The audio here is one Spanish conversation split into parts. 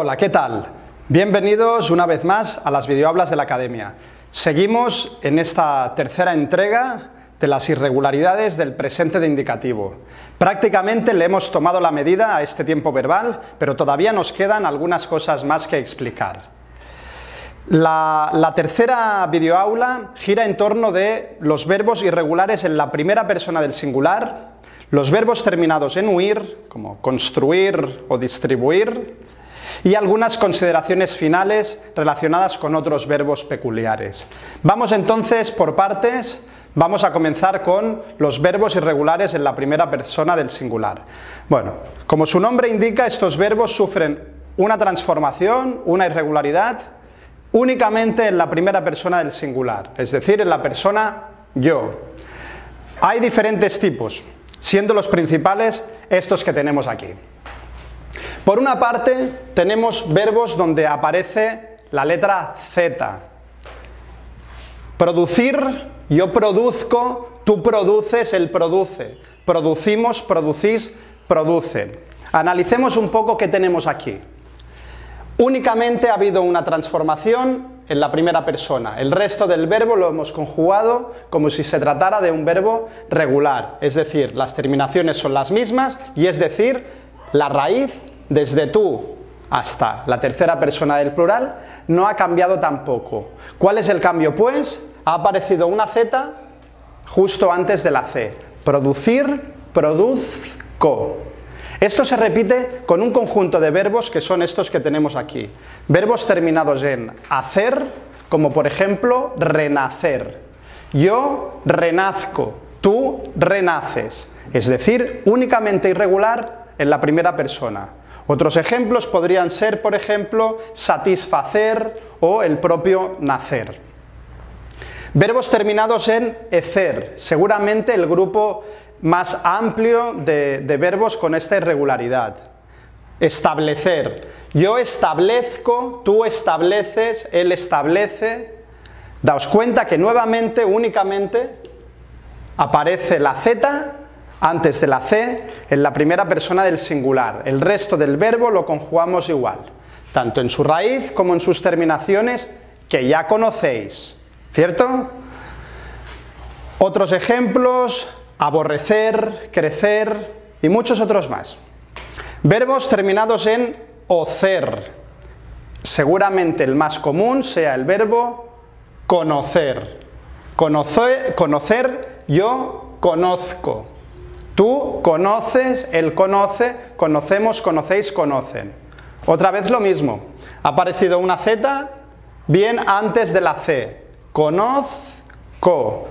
Hola, ¿qué tal? Bienvenidos una vez más a las videoaulas de la Academia. Seguimos en esta tercera entrega de las irregularidades del presente de indicativo. Prácticamente le hemos tomado la medida a este tiempo verbal, pero todavía nos quedan algunas cosas más que explicar. La tercera videoaula gira en torno de los verbos irregulares en la primera persona del singular, los verbos terminados en huir, como construir o distribuir, y algunas consideraciones finales relacionadas con otros verbos peculiares. Vamos entonces por partes. Vamos a comenzar con los verbos irregulares en la primera persona del singular. Bueno, como su nombre indica, estos verbos sufren una transformación, una irregularidad, únicamente en la primera persona del singular, es decir, en la persona yo. Hay diferentes tipos, siendo los principales estos que tenemos aquí. Por una parte, tenemos verbos donde aparece la letra Z. Producir, yo produzco, tú produces, él produce. Producimos, producís, producen. Analicemos un poco qué tenemos aquí. Únicamente ha habido una transformación en la primera persona. El resto del verbo lo hemos conjugado como si se tratara de un verbo regular. Es decir, las terminaciones son las mismas y es decir, la raíz desde tú hasta la tercera persona del plural no ha cambiado tampoco. ¿Cuál es el cambio? Pues ha aparecido una Z justo antes de la C. Producir, produzco. Esto se repite con un conjunto de verbos que son estos que tenemos aquí. Verbos terminados en hacer, como por ejemplo renacer. Yo renazco, tú renaces. Es decir, únicamente irregular en la primera persona. Otros ejemplos podrían ser, por ejemplo, satisfacer o el propio nacer. Verbos terminados en ecer, seguramente el grupo más amplio de verbos con esta irregularidad. Establecer, yo establezco, tú estableces, él establece. Daos cuenta que nuevamente, únicamente, aparece la Z antes de la C en la primera persona del singular. El resto del verbo lo conjugamos igual, tanto en su raíz como en sus terminaciones que ya conocéis, ¿cierto? Otros ejemplos: aborrecer, crecer y muchos otros más. Verbos terminados en ocer. Seguramente el más común sea el verbo conocer. Conocer, yo conozco. Tú conoces, él conoce, conocemos, conocéis, conocen. Otra vez lo mismo. Ha aparecido una Z bien antes de la C. Conozco.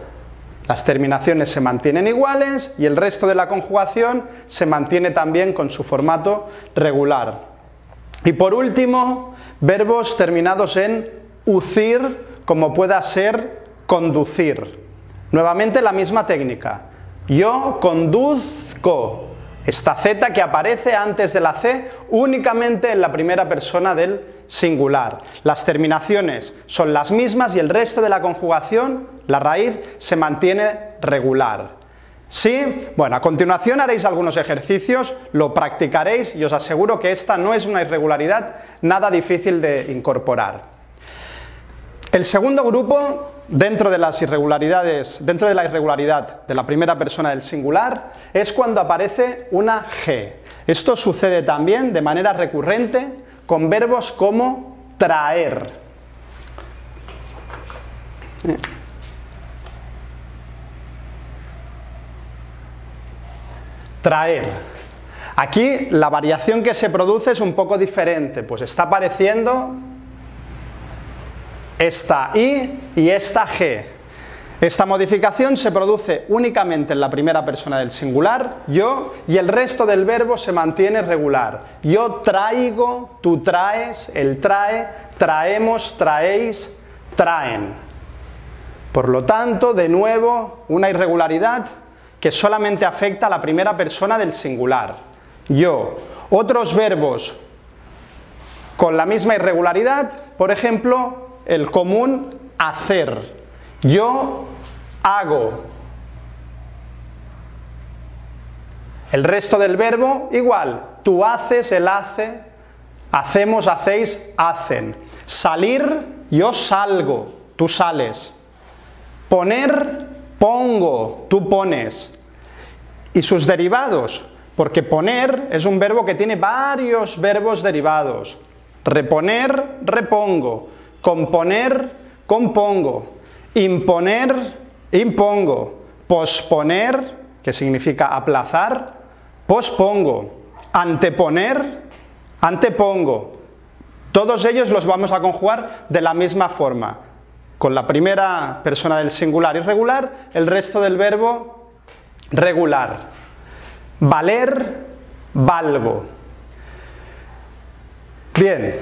Las terminaciones se mantienen iguales y el resto de la conjugación se mantiene también con su formato regular. Y por último, verbos terminados en ucir, como pueda ser conducir. Nuevamente la misma técnica. Yo conduzco. Esta Z que aparece antes de la C únicamente en la primera persona del singular. Las terminaciones son las mismas y el resto de la conjugación, la raíz, se mantiene regular. ¿Sí? Bueno, a continuación haréis algunos ejercicios, lo practicaréis y os aseguro que esta no es una irregularidad nada difícil de incorporar. El segundo grupo, dentro de la irregularidad de la primera persona del singular, es cuando aparece una G. Esto sucede también de manera recurrente con verbos como traer. Traer. Aquí la variación que se produce es un poco diferente, pues está apareciendo esta I y esta G. Esta modificación se produce únicamente en la primera persona del singular, yo, y el resto del verbo se mantiene regular. Yo traigo, tú traes, él trae, traemos, traéis, traen. Por lo tanto, de nuevo, una irregularidad que solamente afecta a la primera persona del singular. Yo. Otros verbos con la misma irregularidad, por ejemplo, el común hacer. Yo hago. El resto del verbo igual. Tú haces, él hace, Hacemos, hacéis, hacen. Salir, yo salgo, tú sales. Poner, pongo, tú pones. Y sus derivados, porque poner es un verbo que tiene varios verbos derivados. Reponer, repongo. Componer, compongo. Imponer, impongo. Posponer, que significa aplazar, pospongo. Anteponer, antepongo. Todos ellos los vamos a conjugar de la misma forma. Con la primera persona del singular irregular, el resto del verbo regular. Valer, valgo. Bien,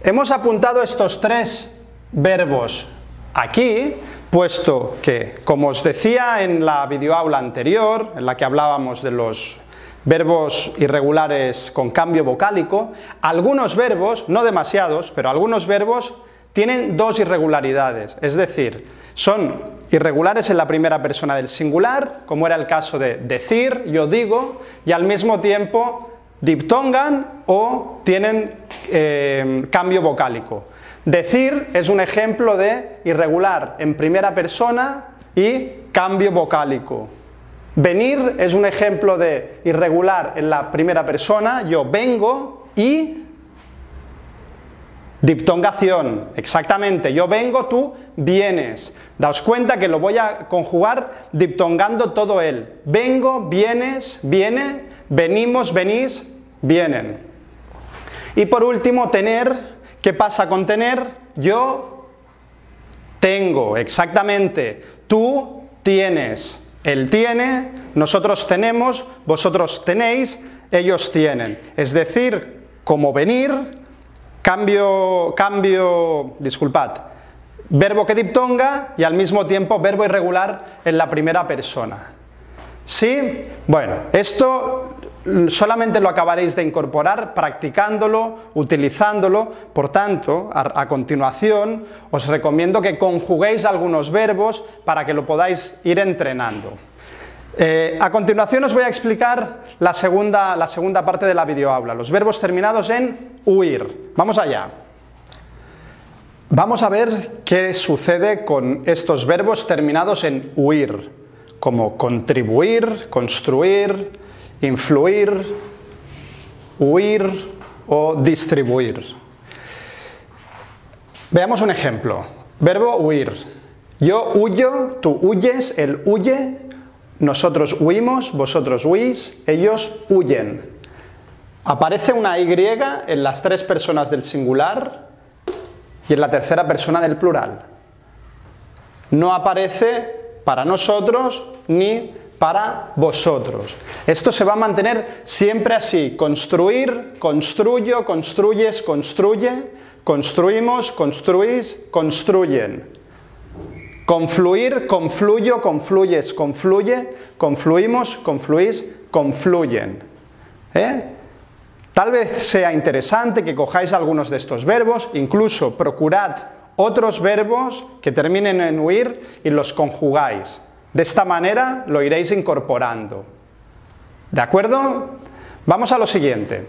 hemos apuntado estos tres verbos aquí, puesto que, como os decía en la videoaula anterior, en la que hablábamos de los verbos irregulares con cambio vocálico, algunos verbos, no demasiados, pero algunos verbos tienen dos irregularidades, es decir, son irregulares en la primera persona del singular, como era el caso de decir, yo digo, y al mismo tiempo diptongan o tienen cambio vocálico. Decir es un ejemplo de irregular en primera persona y cambio vocálico. Venir es un ejemplo de irregular en la primera persona, yo vengo, y diptongación, exactamente, yo vengo, tú vienes. Daos cuenta que lo voy a conjugar diptongando todo él. Vengo, vienes, viene, venimos, venís, vienen. Y por último, tener. ¿Qué pasa con tener? Yo tengo, exactamente, tú tienes. Él tiene, nosotros tenemos, vosotros tenéis, ellos tienen. Es decir, como venir, verbo que diptonga y al mismo tiempo verbo irregular en la primera persona. ¿Sí? Bueno, esto solamente lo acabaréis de incorporar practicándolo, utilizándolo. Por tanto, a continuación os recomiendo que conjuguéis algunos verbos para que lo podáis ir entrenando. A continuación os voy a explicar la segunda parte de la videoaula, los verbos terminados en huir. Vamos allá. Vamos a ver qué sucede con estos verbos terminados en huir, como contribuir, construir, influir, huir o distribuir. Veamos un ejemplo. Verbo huir. Yo huyo, tú huyes, él huye, nosotros huimos, vosotros huís, ellos huyen. Aparece una Y en las tres personas del singular y en la tercera persona del plural. No aparece para nosotros ni para vosotros. Esto se va a mantener siempre así. Construir, construyo, construyes, construye, construimos, construís, construyen. Confluir, confluyo, confluyes, confluye, confluimos, confluís, confluyen. Tal vez sea interesante que cojáis algunos de estos verbos, incluso procurad otros verbos que terminen en huir y los conjugáis. De esta manera lo iréis incorporando. ¿De acuerdo? Vamos a lo siguiente.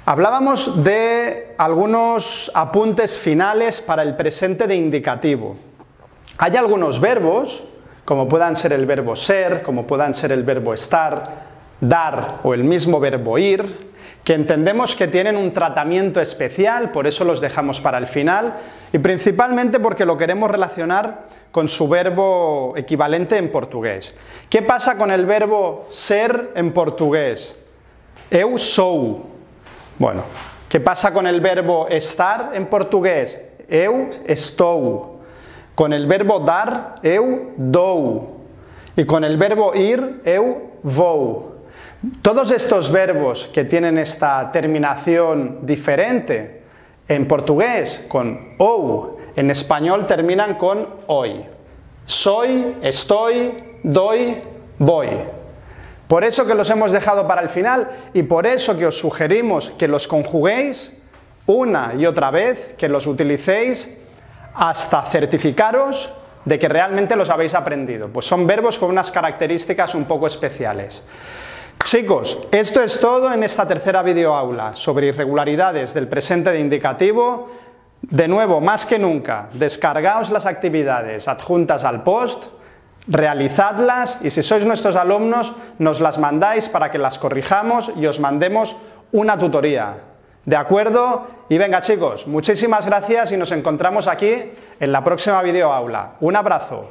Hablábamos de algunos apuntes finales para el presente de indicativo. Hay algunos verbos, como puedan ser el verbo ser, como puedan ser el verbo estar, dar o el mismo verbo ir, que entendemos que tienen un tratamiento especial, por eso los dejamos para el final, y principalmente porque lo queremos relacionar con su verbo equivalente en portugués. ¿Qué pasa con el verbo ser en portugués? Eu sou. Bueno, ¿qué pasa con el verbo estar en portugués? Eu estou. Con el verbo dar, eu dou. Y con el verbo ir, eu vou. Todos estos verbos que tienen esta terminación diferente, en portugués con ou, en español terminan con hoy. Soy, estoy, doy, voy. Por eso que los hemos dejado para el final y por eso que os sugerimos que los conjuguéis una y otra vez, que los utilicéis hasta certificaros de que realmente los habéis aprendido. Pues son verbos con unas características un poco especiales. Chicos, esto es todo en esta tercera videoaula sobre irregularidades del presente de indicativo. De nuevo, más que nunca, descargaos las actividades adjuntas al post, realizadlas y si sois nuestros alumnos nos las mandáis para que las corrijamos y os mandemos una tutoría. ¿De acuerdo? Y venga chicos, muchísimas gracias y nos encontramos aquí en la próxima videoaula. Un abrazo.